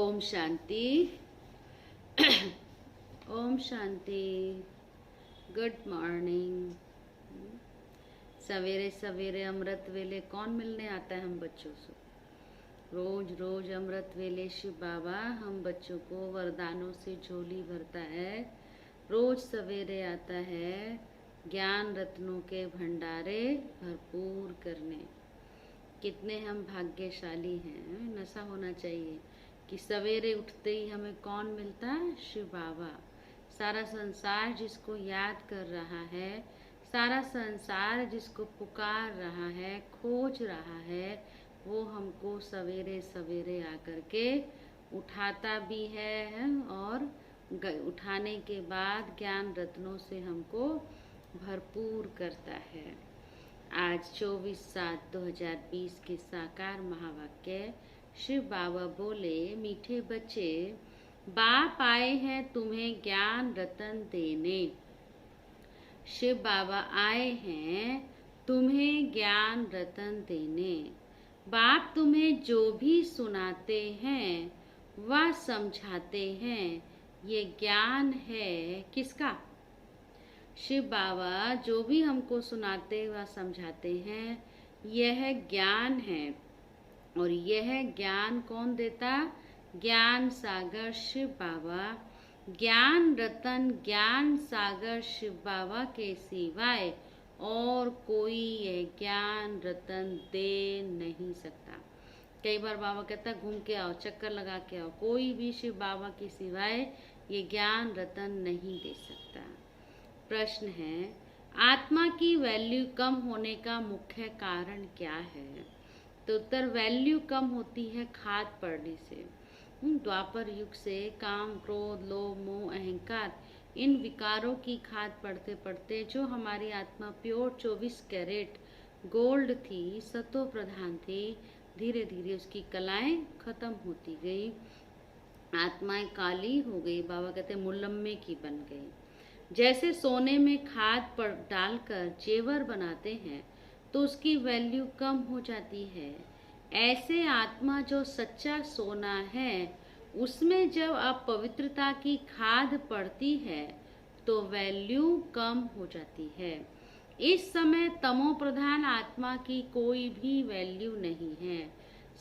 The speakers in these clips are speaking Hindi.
ओम शांति। ओम शांति। Good morning. सवेरे सवेरे अमृत वेले कौन मिलने आता है हम बच्चों से? रोज रोज अमृत वेले शिव बाबा हम बच्चों को वरदानों से झोली भरता है। रोज सवेरे आता है ज्ञान रत्नों के भंडारे भरपूर करने। कितने हम भाग्यशाली हैं। नशा होना चाहिए कि सवेरे उठते ही हमें कौन मिलता है? शिव बाबा। सारा संसार जिसको याद कर रहा है, सारा संसार जिसको पुकार रहा है, खोज रहा है, वो हमको सवेरे सवेरे आकर के उठाता भी है और उठाने के बाद ज्ञान रत्नों से हमको भरपूर करता है। आज 24/7/2020 के साकार महावाक्य शिव बाबा बोले, मीठे बच्चे, बाप आए हैं तुम्हें ज्ञान रतन देने। शिव बाबा आए हैं तुम्हें ज्ञान रतन देने। बाप तुम्हें जो भी सुनाते हैं वह समझाते हैं, ये ज्ञान है किसका? शिव बाबा जो भी हमको सुनाते व समझाते हैं यह ज्ञान है। और यह ज्ञान कौन देता? ज्ञान सागर शिव बाबा। ज्ञान रतन ज्ञान सागर शिव बाबा के सिवाय और कोई यह ज्ञान रतन दे नहीं सकता। कई बार बाबा कहता घूम के आओ, चक्कर लगा के आओ, कोई भी शिव बाबा के सिवाय ये ज्ञान रतन नहीं दे सकता। प्रश्न है, आत्मा की वैल्यू कम होने का मुख्य कारण क्या है? तो उत्तर, वैल्यू कम होती है खाद पड़ने से। द्वापर युग से काम, क्रोध, लोभ, मोह, अहंकार, इन विकारों की खाद पड़ते पड़ते जो हमारी आत्मा प्योर 24 कैरेट गोल्ड थी, सतो प्रधान थी, धीरे धीरे उसकी कलाएं खत्म होती गई, आत्माएं काली हो गई। बाबा कहते मुलम्मे की बन गई। जैसे सोने में खाद डालकर जेवर बनाते हैं तो उसकी वैल्यू कम हो जाती है, ऐसे आत्मा जो सच्चा सोना है उसमें जब अपवित्रता की खाद पड़ती है तो वैल्यू कम हो जाती है। इस समय तमो प्रधान आत्मा की कोई भी वैल्यू नहीं है,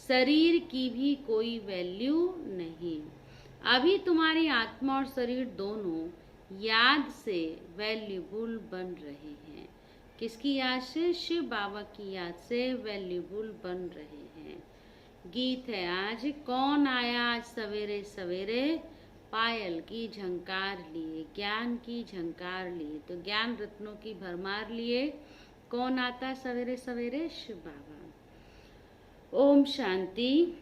शरीर की भी कोई वैल्यू नहीं। अभी तुम्हारी आत्मा और शरीर दोनों याद से वैल्यूबल बन रहे हैं। किसकी याद से? शिव बाबा की याद से वैल्यूबल बन रहे हैं। गीत है आज, कौन आया आज सवेरे सवेरे, पायल की झंकार लिए, ज्ञान की झंकार लिए। तो ज्ञान रत्नों की भरमार लिए कौन आता सवेरे सवेरे? शिव बाबा। ओम शांति।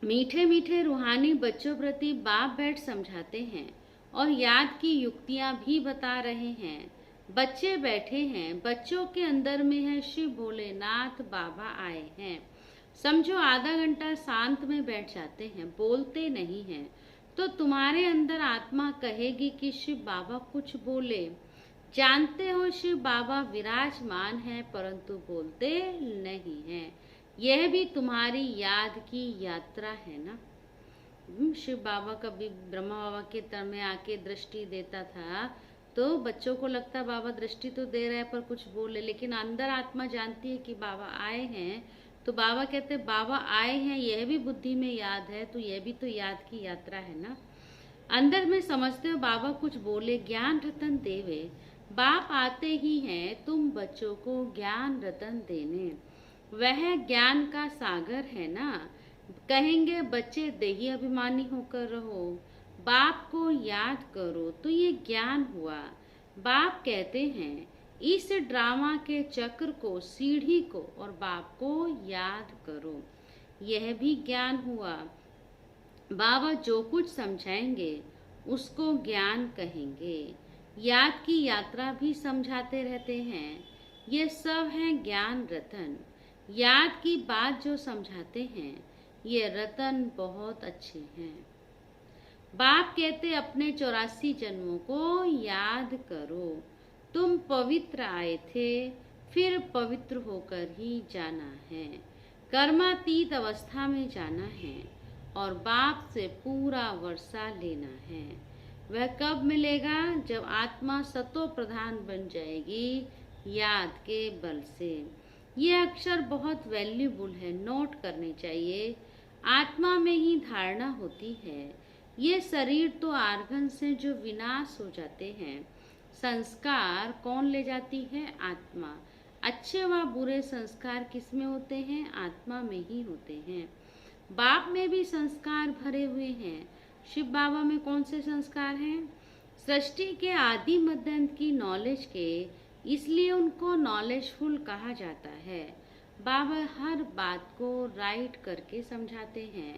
मीठे मीठे रूहानी बच्चों प्रति बाप बैठ समझाते हैं और याद की युक्तियां भी बता रहे हैं। बच्चे बैठे हैं, बच्चों के अंदर में है शिव भोलेनाथ बाबा आए हैं। समझो आधा घंटा शांत में बैठ जाते हैं, बोलते नहीं हैं, तो तुम्हारे अंदर आत्मा कहेगी कि शिव बाबा कुछ बोले। जानते हो शिव बाबा विराजमान है परंतु बोलते नहीं हैं। यह भी तुम्हारी याद की यात्रा है ना। शिव बाबा कभी ब्रह्मा बाबा के तर में आके दृष्टि देता था तो बच्चों को लगता बाबा दृष्टि तो दे रहा है पर कुछ बोले, लेकिन अंदर आत्मा जानती है कि बाबा आए हैं। तो बाबा कहते बाबा आए हैं, यह भी बुद्धि में याद है, तो यह भी तो याद की यात्रा है ना। अंदर में समझते हो बाबा कुछ बोले, ज्ञान रतन देवे। बाप आते ही हैं तुम बच्चों को ज्ञान रतन देने। वह ज्ञान का सागर है ना। कहेंगे बच्चे देही अभिमानी होकर रहो, बाप को याद करो, तो ये ज्ञान हुआ। बाप कहते हैं इस ड्रामा के चक्र को, सीढ़ी को और बाप को याद करो, यह भी ज्ञान हुआ। बाबा जो कुछ समझाएंगे उसको ज्ञान कहेंगे। याद की यात्रा भी समझाते रहते हैं, ये सब है ज्ञान रतन। याद की बात जो समझाते हैं ये रतन बहुत अच्छे हैं। बाप कहते अपने 84 जन्मों को याद करो। तुम पवित्र आए थे, फिर पवित्र होकर ही जाना है। कर्मातीत अवस्था में जाना है और बाप से पूरा वर्षा लेना है। वह कब मिलेगा? जब आत्मा सतो प्रधान बन जाएगी याद के बल से। ये अक्षर बहुत वैल्यूबल है, नोट करने चाहिए। आत्मा में ही धारणा होती है। ये शरीर तो आर्गन से जो विनाश हो जाते हैं। संस्कार कौन ले जाती है? आत्मा। अच्छे व बुरे संस्कार किसमें होते हैं? आत्मा में ही होते हैं। बाप में भी संस्कार भरे हुए हैं। शिव बाबा में कौन से संस्कार हैं? सृष्टि के आदि मध्य अंत की नॉलेज के, इसलिए उनको नॉलेजफुल कहा जाता है। बाबा हर बात को राइट करके समझाते हैं।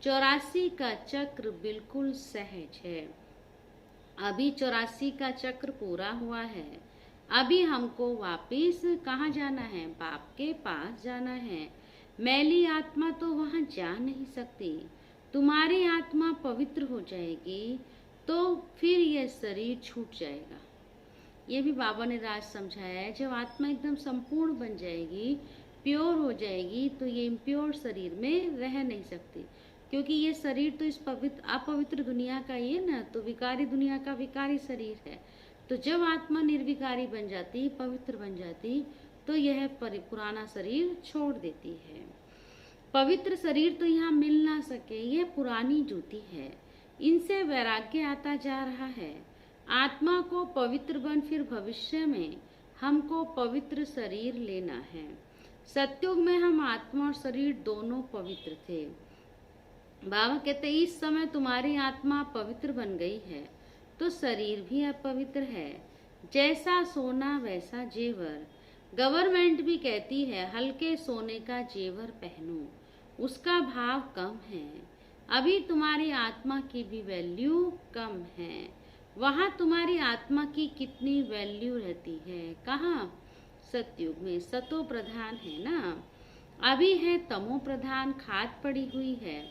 84 का चक्र बिल्कुल सहज है। अभी 84 का चक्र पूरा हुआ है। अभी हमको वापिस कहाँ जाना है? बाप के पास जाना है। मैली आत्मा तो वहाँ जा नहीं सकती। तुम्हारी आत्मा पवित्र हो जाएगी तो फिर यह शरीर छूट जाएगा। ये भी बाबा ने राज समझाया है। जब आत्मा एकदम संपूर्ण बन जाएगी, प्योर हो जाएगी, तो ये इम्प्योर शरीर में रह नहीं सकती, क्योंकि ये शरीर तो इस अपवित्र दुनिया का ही है ना, तो विकारी दुनिया का विकारी शरीर है। तो जब आत्मा निर्विकारी बन जाती, पवित्र बन जाती, तो यह पुराना शरीर छोड़ देती है। पवित्र शरीर तो यहाँ मिल ना सके, ये पुरानी जूती है। इनसे वैराग्य आता जा रहा है। आत्मा को पवित्र बन, फिर भविष्य में हमको पवित्र शरीर लेना है। सतयुग में हम आत्मा और शरीर दोनों पवित्र थे। बाबा कहते इस समय तुम्हारी आत्मा पवित्र बन गई है तो शरीर भी अपवित्र है। जैसा सोना वैसा जेवर। गवर्नमेंट भी कहती है हल्के सोने का जेवर पहनो, उसका भाव कम है। अभी तुम्हारी आत्मा की भी वैल्यू कम है। वहाँ तुम्हारी आत्मा की कितनी वैल्यू रहती है? कहाँ? सतयुग में सतो प्रधान है ना। अभी है तमो प्रधान, खाद पड़ी हुई है,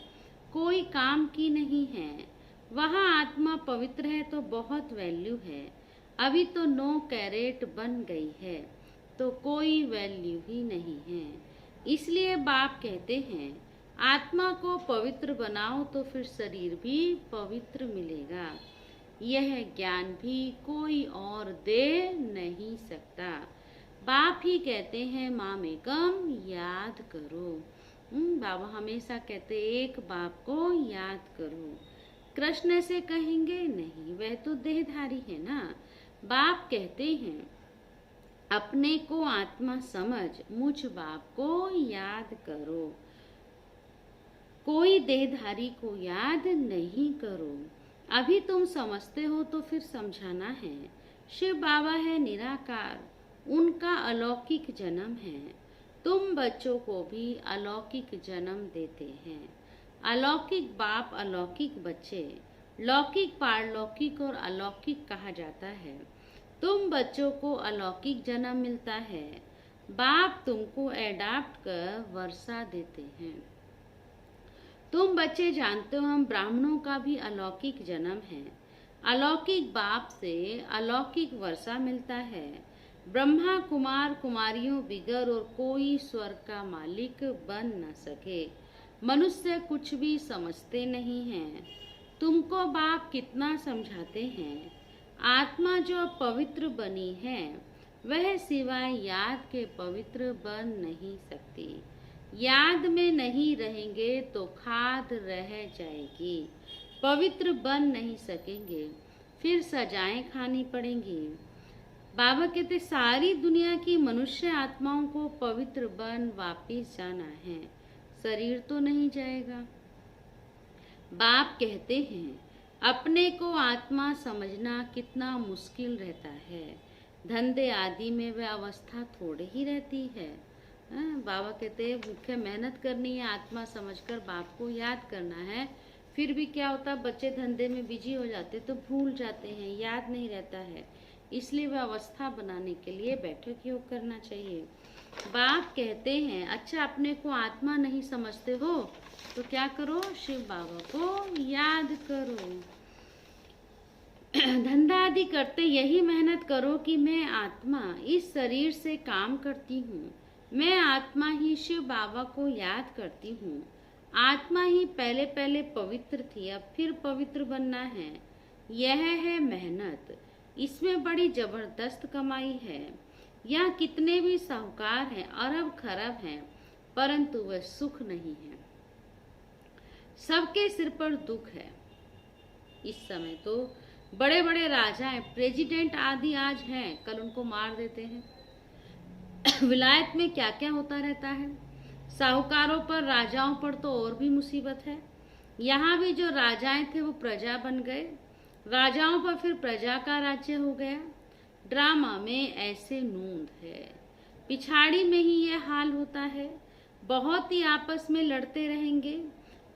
कोई काम की नहीं है। वहाँ आत्मा पवित्र है तो बहुत वैल्यू है। अभी तो 9 कैरेट बन गई है तो कोई वैल्यू ही नहीं है। इसलिए बाप कहते हैं आत्मा को पवित्र बनाओ तो फिर शरीर भी पवित्र मिलेगा। यह ज्ञान भी कोई और दे नहीं सकता। बाप ही कहते हैं मामेकम याद करो। बाबा हमेशा कहते एक बाप को याद करो। कृष्ण से कहेंगे नहीं, वह तो देहधारी है ना। बाप कहते हैं अपने को आत्मा समझ, मुझ बाप को याद करो। कोई देहधारी को याद नहीं करो। अभी तुम समझते हो तो फिर समझाना है। शिव बाबा है निराकार, उनका अलौकिक जन्म है। तुम बच्चों को भी अलौकिक जन्म देते हैं। अलौकिक बाप, अलौकिक बच्चे। लौकिक, पारलौकिक और अलौकिक कहा जाता है। तुम बच्चों को अलौकिक जन्म मिलता है। बाप तुमको एडाप्ट कर वर्षा देते हैं। तुम बच्चे जानते हो हम ब्राह्मणों का भी अलौकिक जन्म है। अलौकिक बाप से अलौकिक वर्षा मिलता है। ब्रह्मा कुमार कुमारियों बिगर और कोई स्वर्ग का मालिक बन न सके। मनुष्य कुछ भी समझते नहीं हैं। तुमको बाप कितना समझाते हैं। आत्मा जो पवित्र बनी है वह सिवाय याद के पवित्र बन नहीं सकती। याद में नहीं रहेंगे तो खाद रह जाएगी, पवित्र बन नहीं सकेंगे, फिर सजाएं खानी पड़ेंगी। बाबा कहते सारी दुनिया की मनुष्य आत्माओं को पवित्र बन वापिस जाना है, शरीर तो नहीं जाएगा। बाप कहते हैं अपने को आत्मा समझना कितना मुश्किल रहता है। धंधे आदि में वह अवस्था थोड़ी ही रहती है। बाबा कहते हैं मुख्य मेहनत करनी है, आत्मा समझकर बाप को याद करना है। फिर भी क्या होता, बच्चे धंधे में बिजी हो जाते तो भूल जाते हैं, याद नहीं रहता है। इसलिए वह अवस्था बनाने के लिए बैठक योग करना चाहिए। बाप कहते हैं अच्छा अपने को आत्मा नहीं समझते हो तो क्या करो, शिव बाबा को याद करो। धंधा आदि करते यही मेहनत करो कि मैं आत्मा इस शरीर से काम करती हूँ, मैं आत्मा ही शिव बाबा को याद करती हूँ। आत्मा ही पहले पहले पवित्र थी, अब फिर पवित्र बनना है। यह है मेहनत, इसमें बड़ी जबरदस्त कमाई है। यहाँ कितने भी साहूकार हैं, अरब खरब हैं, परंतु वह सुख नहीं है। सबके सिर पर दुख है। इस समय तो बड़े बड़े राजा हैं, प्रेसिडेंट आदि आज हैं, कल उनको मार देते हैं। विलायत में क्या क्या होता रहता है। साहूकारों पर, राजाओं पर तो और भी मुसीबत है। यहाँ भी जो राजाएं थे वो प्रजा बन गए, राजाओं पर फिर प्रजा का राज्य हो गया। ड्रामा में ऐसे नूंद है, पिछाड़ी में ही यह हाल होता है। बहुत ही आपस में लड़ते रहेंगे।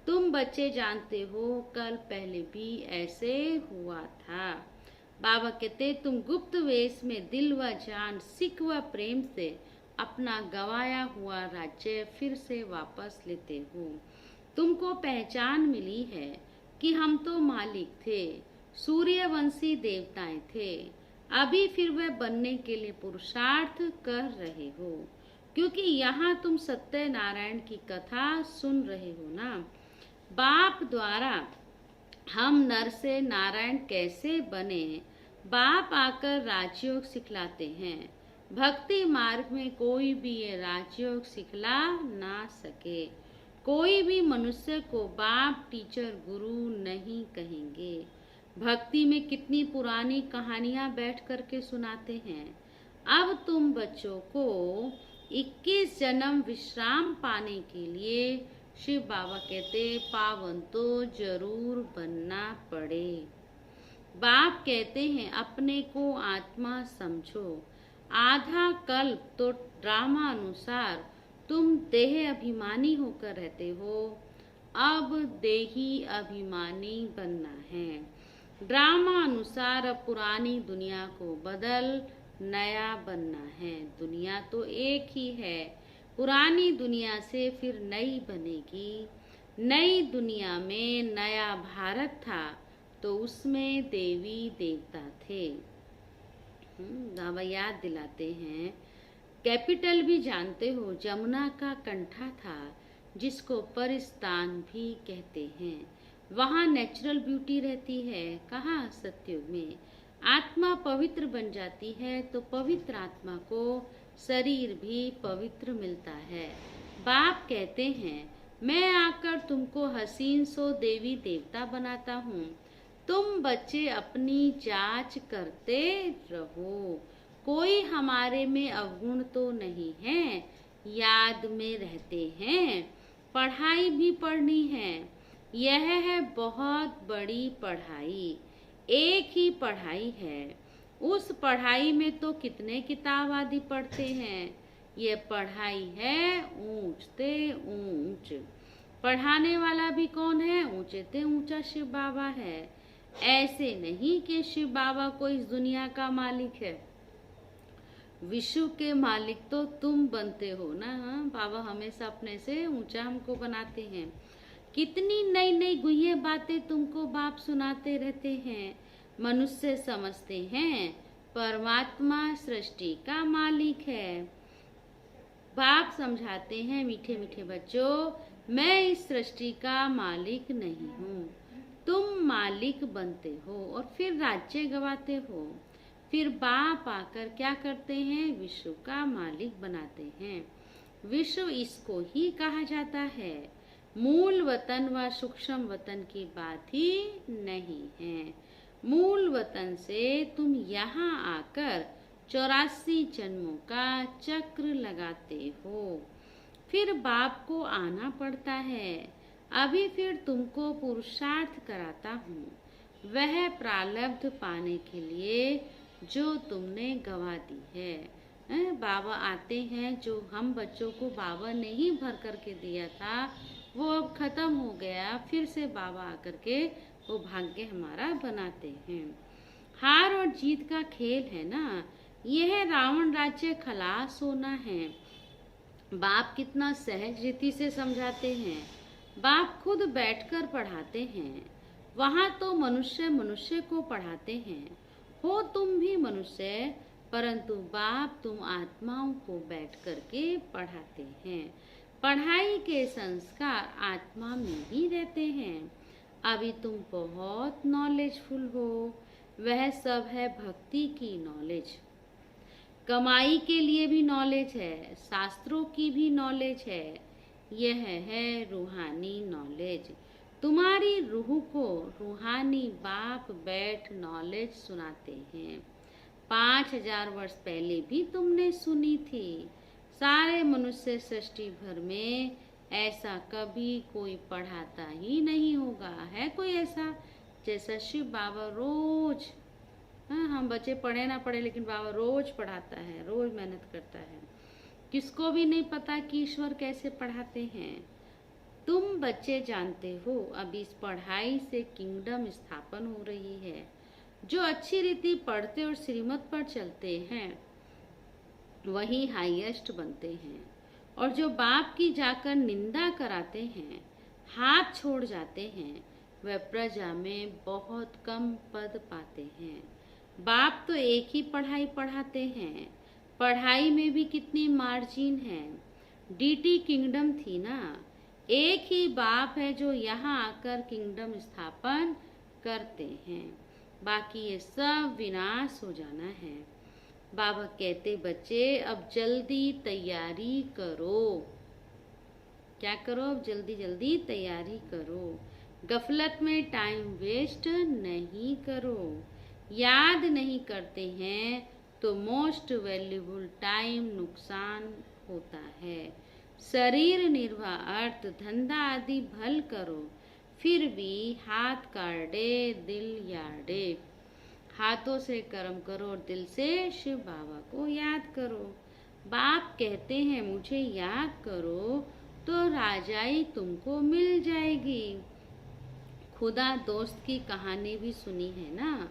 तुम बच्चे जानते हो, कल पहले भी ऐसे हुआ था। बाबा कहते तुम गुप्त वेश में दिल व जान, सिख व प्रेम से अपना गवाया हुआ राज्य फिर से वापस लेते हो। तुमको पहचान मिली है कि हम तो मालिक थे, सूर्यवंशी देवताएं थे। अभी फिर वह बनने के लिए पुरुषार्थ कर रहे हो, क्योंकि यहाँ तुम सत्यनारायण की कथा सुन रहे हो ना। बाप द्वारा हम नर से नारायण कैसे बने, बाप आकर राजयोग सिखलाते हैं। भक्ति मार्ग में कोई भी ये राजयोग सिखला ना सके। कोई भी मनुष्य को बाप, टीचर, गुरु नहीं कहेंगे। भक्ति में कितनी पुरानी कहानियां बैठ करके सुनाते हैं। अब तुम बच्चों को 21 जन्म विश्राम पाने के लिए शिव बाबा कहते पावन तो जरूर बनना पड़े। बाप कहते हैं अपने को आत्मा समझो। आधा कल्प तो ड्रामा अनुसार तुम देह अभिमानी होकर रहते हो, अब देही अभिमानी बनना है। ड्रामा अनुसार अब पुरानी दुनिया को बदल नया बनना है। दुनिया तो एक ही है, पुरानी दुनिया से फिर नई बनेगी। नई दुनिया में नया भारत था तो उसमें देवी देवता थे। बाबा याद दिलाते हैं, कैपिटल भी जानते हो, जमुना का कंठा था जिसको परिस्तान भी कहते हैं। वहाँ नेचुरल ब्यूटी रहती है। कहाँ? सतयुग में। आत्मा पवित्र बन जाती है तो पवित्र आत्मा को शरीर भी पवित्र मिलता है। बाप कहते हैं मैं आकर तुमको हसीन सो देवी देवता बनाता हूँ, तुम बच्चे अपनी जांच करते रहो। कोई हमारे में अवगुण तो नहीं है, याद में रहते हैं। पढ़ाई भी पढ़नी है, यह है बहुत बड़ी पढ़ाई। एक ही पढ़ाई है, उस पढ़ाई में तो कितने किताब आदि पढ़ते हैं। ये पढ़ाई है ऊंच ते ऊंच। पढ़ाने वाला भी कौन है? ऊंचे ते ऊंचा शिव बाबा है। ऐसे नहीं कि शिव बाबा को इस दुनिया का मालिक है, विश्व के मालिक तो तुम बनते हो ना। बाबा हमेशा अपने से ऊंचा हमको बनाते हैं। कितनी नई नई गुह्य बातें तुमको बाप सुनाते रहते हैं। मनुष्य समझते हैं परमात्मा सृष्टि का मालिक है। बाप समझाते हैं मीठे मीठे बच्चों, मैं इस सृष्टि का मालिक नहीं हूँ, तुम मालिक बनते हो और फिर राज्य गवाते हो। फिर बाप आकर क्या करते हैं? विश्व का मालिक बनाते हैं। विश्व इसको ही कहा जाता है। मूल वतन व सूक्ष्म वतन की बात ही नहीं है। मूल वतन से तुम यहाँ आकर 84 जन्मों का चक्र लगाते हो। फिर बाप को आना पड़ता है। अभी फिर तुमको पुरुषार्थ कराता हूँ, वह प्रारब्ध पाने के लिए जो तुमने गवा दी है। बाबा आते हैं, जो हम बच्चों को बाबा ने ही भर करके दिया था वो अब खत्म हो गया। फिर से बाबा आकर के वो भाग्य हमारा बनाते हैं। हार और जीत का खेल है ना। यह रावण राज्य खलास होना है। बाप कितना सहज रीति से समझाते हैं। बाप खुद बैठकर पढ़ाते हैं। वहाँ तो मनुष्य मनुष्य को पढ़ाते हैं। हो तुम भी मनुष्य, परंतु बाप तुम आत्माओं को बैठ करके पढ़ाते हैं। पढ़ाई के संस्कार आत्मा में ही रहते हैं। अभी तुम बहुत नॉलेजफुल हो, वह सब है भक्ति की नॉलेज। कमाई के लिए भी नॉलेज है, शास्त्रों की भी नॉलेज है, यह है रूहानी नॉलेज। तुम्हारी रूह को रूहानी बाप बैठ नॉलेज सुनाते हैं। 5000 वर्ष पहले भी तुमने सुनी थी। सारे मनुष्य सृष्टि भर में ऐसा कभी कोई पढ़ाता ही नहीं होगा। है कोई ऐसा? जैसा शिव बाबा रोज, हाँ, हम बच्चे पढ़े ना पढ़े लेकिन बाबा रोज पढ़ाता है, रोज मेहनत करता है। किसको भी नहीं पता कि ईश्वर कैसे पढ़ाते हैं। तुम बच्चे जानते हो अब इस पढ़ाई से किंगडम स्थापन हो रही है। जो अच्छी रीति पढ़ते और श्रीमत पर चलते हैं वही हाईएस्ट बनते हैं, और जो बाप की जाकर निंदा कराते हैं, हाथ छोड़ जाते हैं, वह प्रजा में बहुत कम पद पाते हैं। बाप तो एक ही पढ़ाई पढ़ाते हैं, पढ़ाई में भी कितनी मार्जिन है। डीटी किंगडम थी ना, एक ही बाप है जो यहाँ आकर किंगडम स्थापन करते हैं, बाकी ये सब विनाश हो जाना है। बाबा कहते बच्चे अब जल्दी तैयारी करो। क्या करो? अब जल्दी जल्दी तैयारी करो। गफलत में टाइम वेस्ट नहीं करो। याद नहीं करते हैं तो मोस्ट वैल्यूबल टाइम नुकसान होता है। शरीर निर्वाह अर्थ धंधा आदि भल करो, फिर भी हाथ काटे दिल याडे। हाथों से कर्म करो और दिल से शिव बाबा को याद करो। बाप कहते हैं मुझे याद करो तो राजाई तुमको मिल जाएगी। खुदा दोस्त की कहानी भी सुनी है ना।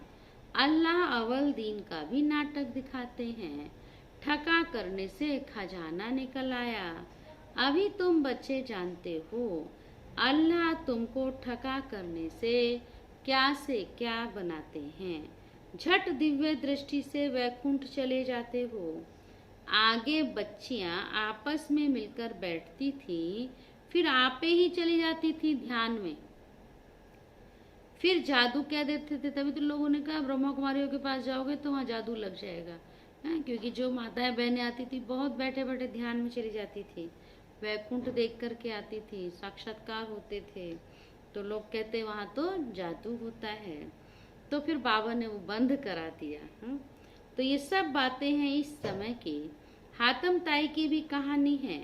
अल्लाह अव्वल दीन का भी नाटक दिखाते हैं। ठगा करने से खजाना निकल आया। अभी तुम बच्चे जानते हो अल्लाह तुमको ठगा करने से क्या बनाते हैं। झट दिव्य दृष्टि से वैकुंठ चले जाते हो। आगे बच्चियां आपस में मिलकर बैठती थी, फिर आपे ही चली जाती थी ध्यान में, फिर जादू कह देते थे। तभी तो लोगों ने कहा ब्रह्मा कुमारियों के पास जाओगे तो वहाँ जादू लग जाएगा। क्योंकि जो माताएं बहनें आती थी बहुत बैठे बैठे ध्यान में चली जाती थी, वैकुंठ देख करके आती थी, साक्षात्कार होते थे, तो लोग कहते वहाँ तो जादू होता है। तो फिर बाबा ने वो बंद करा दिया। तो ये सब बातें हैं इस समय की। हातम ताई की भी कहानी है।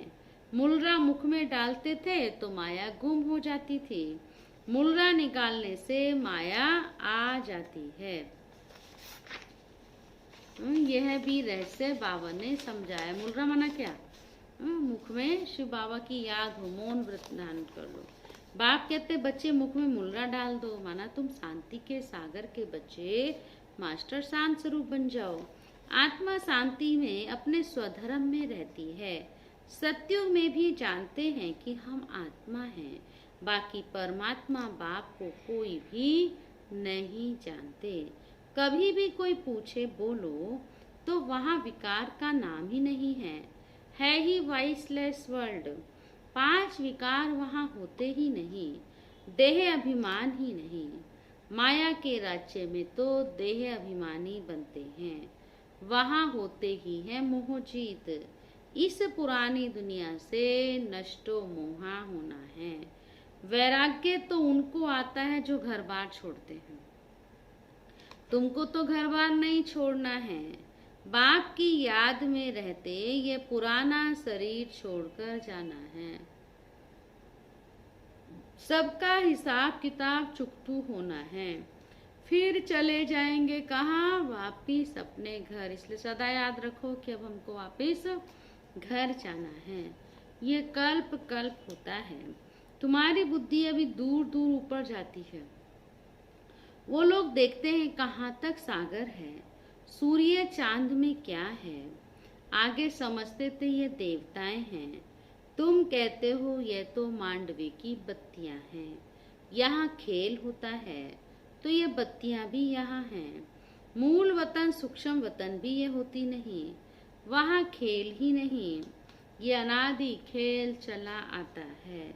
मुलरा मुख में डालते थे तो माया गुम हो जाती थी, मुलरा निकालने से माया आ जाती है। यह भी रहस्य बाबा ने समझाया। मुलरा माना क्या? मुख में शिव बाबा की याद हो, मौन व्रत धारण कर लो। बाप कहते बच्चे मुख में मुलरा डाल दो, माना तुम शांति के सागर के बच्चे मास्टर शांत स्वरूप बन जाओ। आत्मा शांति में अपने स्वधर्म में रहती है। सत्युग में भी जानते हैं कि हम आत्मा हैं, बाकी परमात्मा बाप को कोई भी नहीं जानते। कभी भी कोई पूछे बोलो तो वहाँ विकार का नाम ही नहीं है ही वाइसलेस वर्ल्ड। 5 विकार वहाँ होते ही नहीं, देह अभिमान ही नहीं। माया के राज्य में तो देह अभिमानी बनते हैं, वहाँ होते ही है मोह जीत। इस पुरानी दुनिया से नष्टो मोहा होना है। वैराग्य तो उनको आता है जो घर बार छोड़ते हैं। तुमको तो घर बार नहीं छोड़ना है, बाप की याद में रहते ये पुराना शरीर छोड़कर जाना है। सबका हिसाब किताब चुकतू होना है, फिर चले जाएंगे कहाँ? वापिस अपने घर। इसलिए सदा याद रखो कि अब हमको वापिस घर जाना है। ये कल्प कल्प होता है। तुम्हारी बुद्धि अभी दूर दूर ऊपर जाती है। वो लोग देखते हैं कहाँ तक सागर है, सूर्य चांद में क्या है। आगे समझते थे ये देवताएं हैं। तुम कहते हो ये तो मांडवे की बत्तियां हैं। यहाँ खेल होता है तो ये बत्तियां भी यहाँ हैं। मूल वतन सूक्ष्म वतन भी ये होती नहीं, वहाँ खेल ही नहीं। ये अनादि खेल चला आता है।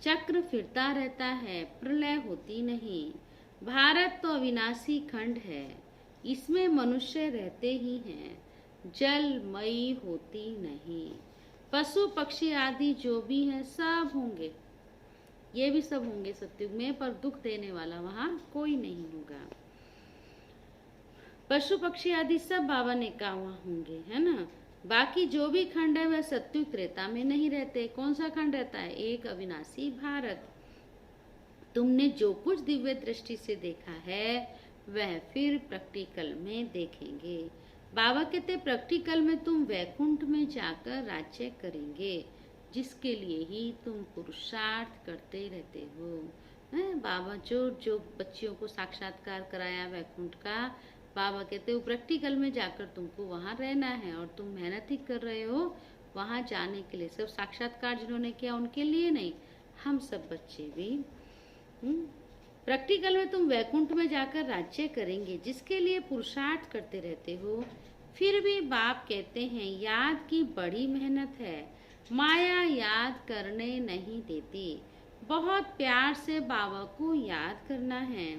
चक्र फिरता रहता है, प्रलय होती नहीं। भारत तो अविनाशी खंड है, इसमें मनुष्य रहते ही हैं, जलमयी होती नहीं। पशु पक्षी आदि जो भी हैं सब होंगे, ये भी सब होंगे सतयुग में, पर दुख देने वाला वहां कोई नहीं होगा। पशु पक्षी आदि सब बाबा ने कहा वहां होंगे, है ना। बाकी जो भी खंड है वह सतयुग त्रेता में नहीं रहते। कौन सा खंड रहता है? एक अविनाशी भारत। तुमने जो कुछ दिव्य दृष्टि से देखा है वह फिर प्रैक्टिकल में देखेंगे। बाबा कहते प्रैक्टिकल में तुम वैकुंठ में जाकर राज्य करेंगे, जिसके लिए ही तुम पुरुषार्थ करते रहते हो। बाबा जो जो बच्चियों को साक्षात्कार कराया वैकुंठ का, बाबा कहते हो प्रैक्टिकल में जाकर तुमको वहां रहना है, और तुम मेहनत ही कर रहे हो वहां जाने के लिए। सब साक्षात्कार जिन्होंने किया उनके लिए नहीं, हम सब बच्चे भी। प्रैक्टिकल में तुम वैकुंठ में जाकर राज्य करेंगे, जिसके लिए पुरुषार्थ करते रहते हो। फिर भी बाप कहते हैं याद की बड़ी मेहनत है, माया याद करने नहीं देती। बहुत प्यार से बाबा को याद करना है।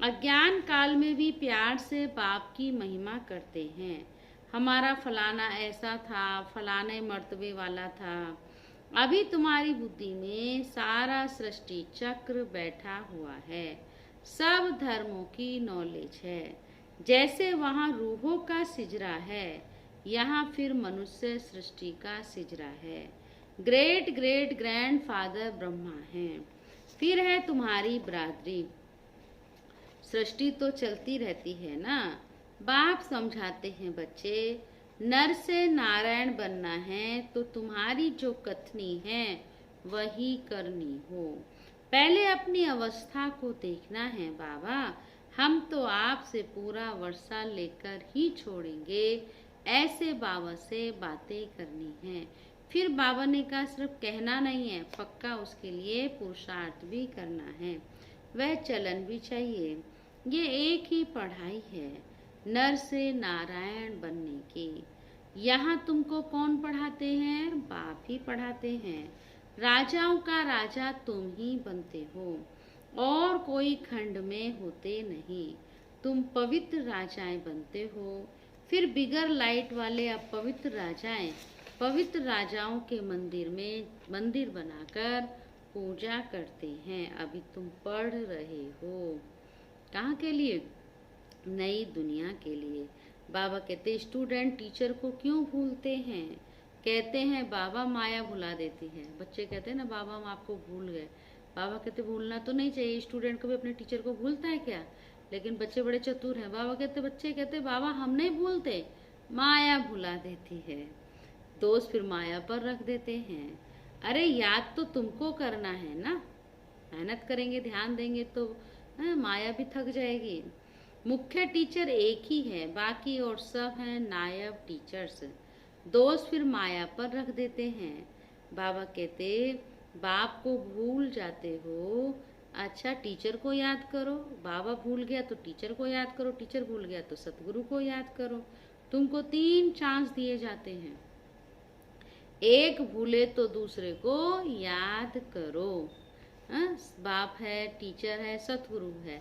अज्ञान काल में भी प्यार से बाप की महिमा करते हैं। हमारा फलाना ऐसा था, फलाने मर्तबे वाला था। अभी तुम्हारी बुद्धि में सारा सृष्टि चक्र बैठा हुआ है, सब धर्मों की नॉलेज है। जैसे वहाँ रूहों का सिजरा है, यहाँ फिर मनुष्य सृष्टि का सिजरा है। Great great grand father Brahma हैं। फिर है तुम्हारी बरादरी। सृष्टि तो चलती रहती है ना। बाप समझाते हैं बच्चे, नर से नारायण बनना है तो तुम्हारी जो कथनी है वही करनी हो। पहले अपनी अवस्था को देखना है बाबा, हम तो आपसे पूरा वर्षा लेकर ही छोड़ेंगे, ऐसे बाबा से बातें करनी है। फिर बाबा ने कहा सिर्फ कहना नहीं है, पक्का उसके लिए पुरुषार्थ भी करना है, वह चलन भी चाहिए। ये एक ही पढ़ाई है नर से नारायण बनने की। यहाँ तुमको कौन पढ़ाते हैं? बाप ही पढ़ाते हैं। राजाओं का राजा तुम ही बनते हो, और कोई खंड में होते नहीं। तुम पवित्र राजाएं बनते हो। फिर बिगर लाइट वाले अब पवित्र राजाएं पवित्र राजाओं के मंदिर में मंदिर बनाकर पूजा करते हैं। अभी तुम पढ़ रहे हो कहाँ के लिए? नई दुनिया के लिए। बाबा कहते स्टूडेंट टीचर को क्यों भूलते हैं? कहते हैं बाबा माया भुला देती है। बच्चे कहते हैं ना बाबा हम आपको भूल गए। बाबा कहते भूलना तो नहीं चाहिए, स्टूडेंट कभी अपने टीचर को भूलता है क्या? लेकिन बच्चे बड़े चतुर हैं। बाबा कहते बच्चे कहते बाबा हम नहीं भूलते, माया भुला देती है। दोस्त फिर माया पर रख देते हैं। अरे याद तो तुमको करना है ना, मेहनत करेंगे ध्यान देंगे तो माया भी थक जाएगी। मुख्य टीचर एक ही है, बाकी और सब हैं नायब टीचर्स। दोस्त फिर माया पर रख देते हैं। बाबा कहते बाप को भूल जाते हो, अच्छा टीचर को याद करो। बाबा भूल गया तो टीचर को याद करो, टीचर भूल गया तो सतगुरु को याद करो। तुमको 3 चांस दिए जाते हैं, एक भूले तो दूसरे को याद करो। बाप है, टीचर है, सतगुरु है।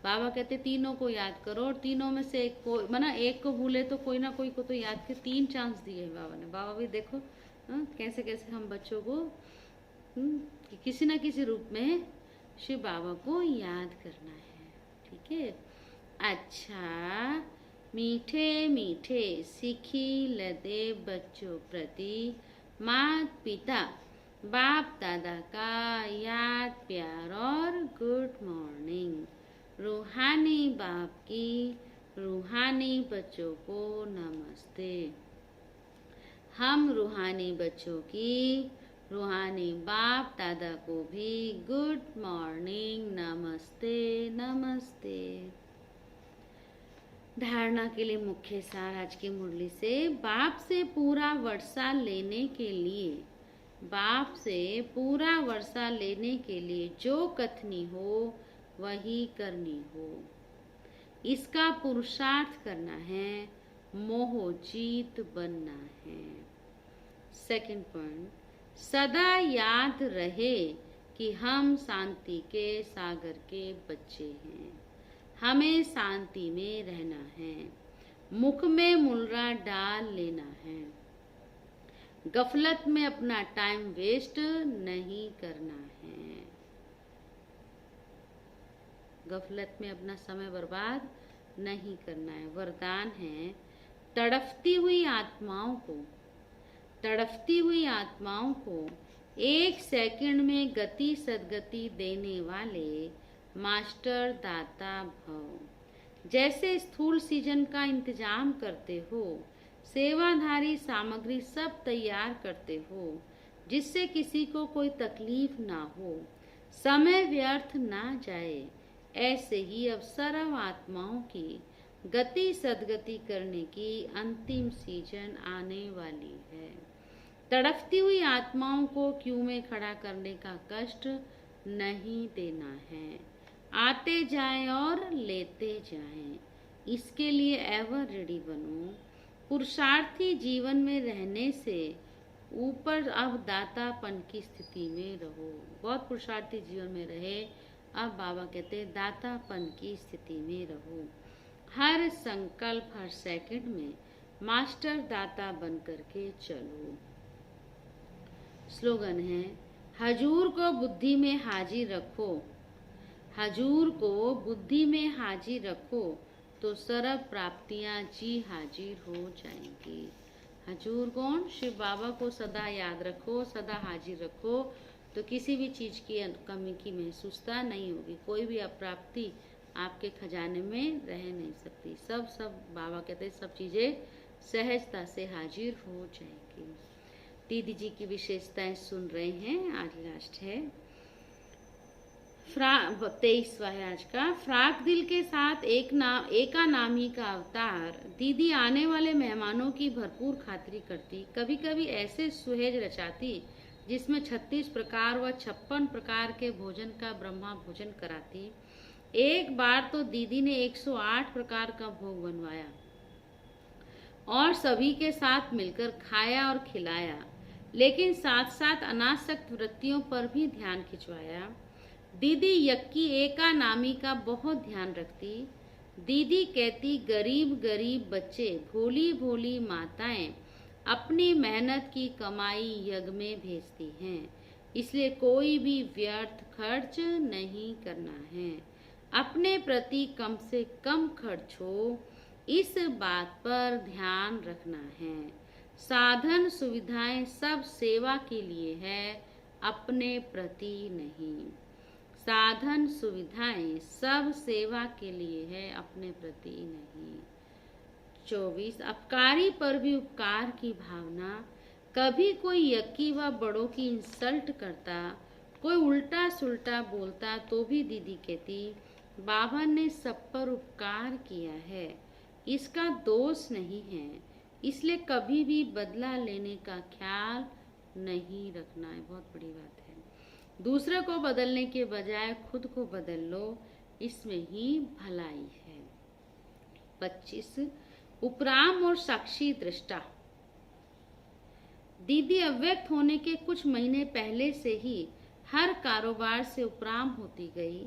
बाबा कहते तीनों को याद करो, और तीनों में से एक को माना एक को भूले तो कोई ना कोई को तो याद के 3 चांस दिए है बाबा ने। बाबा भी देखो कैसे कैसे हम बच्चों को कि किसी न किसी रूप में शिव बाबा को याद करना है। ठीक है। अच्छा, मीठे मीठे सीखी लदे बच्चों प्रति माता पिता बाप दादा का याद प्यार और गुड मॉर्निंग। रूहानी बाप की रूहानी बच्चों को नमस्ते। हम रूहानी बच्चों की रूहानी बाप दादा को भी गुड मॉर्निंग, नमस्ते नमस्ते। धारणा के लिए मुख्य सार आज की मुरली से, बाप से पूरा वर्षा लेने के लिए, बाप से पूरा वर्षा लेने के लिए जो कथनी हो वही करनी हो। इसका पुरुषार्थ करना है, मोह जीत बनना है। सेकंड पॉइंट, सदा याद रहे कि हम शांति के सागर के बच्चे हैं। हमें शांति में रहना है, मुख में मुर्रा डाल लेना है, गफलत में अपना टाइम वेस्ट नहीं करना है, गफलत में अपना समय बर्बाद नहीं करना है। वरदान है, तड़पती हुई आत्माओं को 1 सेकंड में गति सदगति देने वाले मास्टर दाता भव। जैसे स्थूल सीजन का इंतजाम करते हो, सेवाधारी सामग्री सब तैयार करते हो जिससे किसी को कोई तकलीफ ना हो, समय व्यर्थ ना जाए, ऐसे ही अब सर्व आत्माओं की गति सदगति करने की अंतिम सीजन आने वाली है। तड़पती हुई आत्माओं को क्यू में खड़ा करने का कष्ट नहीं देना है, आते जाएं और लेते जाएं, इसके लिए एवर रेडी बनो। पुरुषार्थी जीवन में रहने से ऊपर अब दातापन की स्थिति में रहो। बहुत पुरुषार्थी जीवन में रहे, अब बाबा कहते हैं दातापन की स्थिति में रहो। हर संकल्प, हर सेकंड में मास्टर दाता बन करके चलो। स्लोगन है, हजूर को बुद्धि में हाजिर रखो, हजूर को बुद्धि में हाजिर रखो तो सर्व प्राप्तियां जी हाजिर हो जाएंगी। हजूर कौन? शिव बाबा को सदा याद रखो, सदा हाजिर रखो तो किसी भी चीज की कमी की महसूसता नहीं होगी। कोई भी अप्राप्ति आपके खजाने में रह नहीं सकती। सब बाबा कहते हैं सब चीजें सहजता से हाजिर हो जाएगी। दीदी जी की विशेषताएं सुन रहे हैं। आज लास्ट है 23वां है आज का। फ्राक दिल के साथ एका नामी का अवतार। दीदी आने वाले मेहमानों की भरपूर खातिरी करती, कभी कभी ऐसे सुहेज रचाती जिसमें 36 प्रकार व 56 प्रकार के भोजन का ब्रह्मा भोजन कराती। एक बार तो दीदी ने 108 प्रकार का भोग बनवाया और सभी के साथ मिलकर खाया और खिलाया, लेकिन साथ साथ अनासक्त वृत्तियों पर भी ध्यान खिंचवाया। दीदी यक्की एका नामी का बहुत ध्यान रखती। दीदी कहती, गरीब गरीब बच्चे, भोली भोली माताएं अपनी मेहनत की कमाई यज्ञ में भेजती हैं, इसलिए कोई भी व्यर्थ खर्च नहीं करना है। अपने प्रति कम से कम खर्च हो, इस बात पर ध्यान रखना है। साधन सुविधाएं सब सेवा के लिए है, अपने प्रति नहीं। साधन सुविधाएं सब सेवा के लिए है, अपने प्रति नहीं। 24 अपकारी पर भी उपकार की भावना। कभी कोई यक्की व बड़ों की इंसल्ट करता, कोई उल्टा सुल्टा बोलता तो भी दीदी कहती, बाबा ने सब पर उपकार किया है, इसका दोष नहीं है, इसलिए कभी भी बदला लेने का ख्याल नहीं रखना है। बहुत बड़ी बात है। दूसरे को बदलने के बजाय खुद को बदल लो, इसमें ही भलाई है। 25 उपराम और साक्षी दृष्टा। दीदी अव्यक्त होने के कुछ महीने पहले से ही हर कारोबार से उपराम होती गई।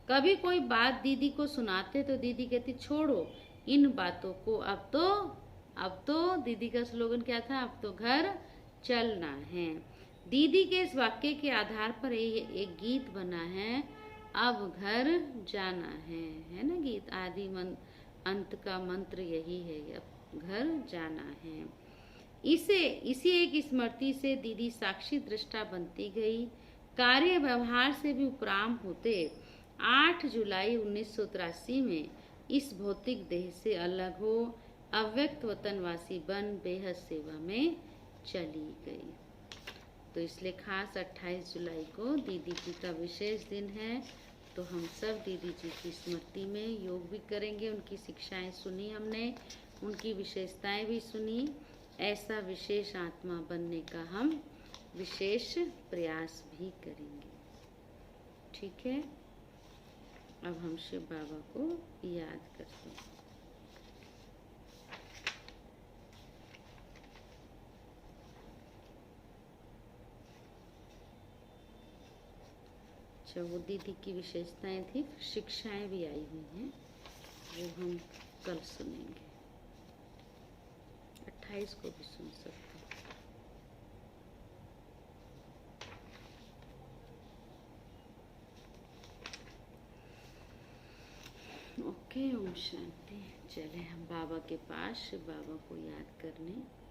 कभी कोई बात दीदी को सुनाते तो दीदी कहती, छोड़ो इन बातों को, अब तो दीदी का स्लोगन क्या था, अब तो घर चलना है। दीदी के इस वाक्य के आधार पर एक गीत बना है, अब घर जाना है ना गीत। आदि अंत का मंत्र यही है, अब घर जाना है। इसी एक स्मृति से दीदी साक्षी दृष्टा बनती गई। कार्य व्यवहार से भी उपराम होते 8 जुलाई 1983 में इस भौतिक देह से अलग हो अव्यक्त वतनवासी बन बेहद सेवा में चली गई। तो इसलिए खास 28 जुलाई को दीदी जी का विशेष दिन है, तो हम सब दीदी जी की स्मृति में योग भी करेंगे। उनकी शिक्षाएं सुनी हमने, उनकी विशेषताएं भी सुनी। ऐसा विशेष आत्मा बनने का हम विशेष प्रयास भी करेंगे। ठीक है, अब हम शिव बाबा को याद करते हैं। अच्छा, वो दीदी की विशेषताएं थी, शिक्षाएं भी आई हुई हैं, वो हम कल सुनेंगे। 28 को भी सुन सकते हैं। ओके, ओम शांति। चले हम बाबा के पास, शिव बाबा को याद करने।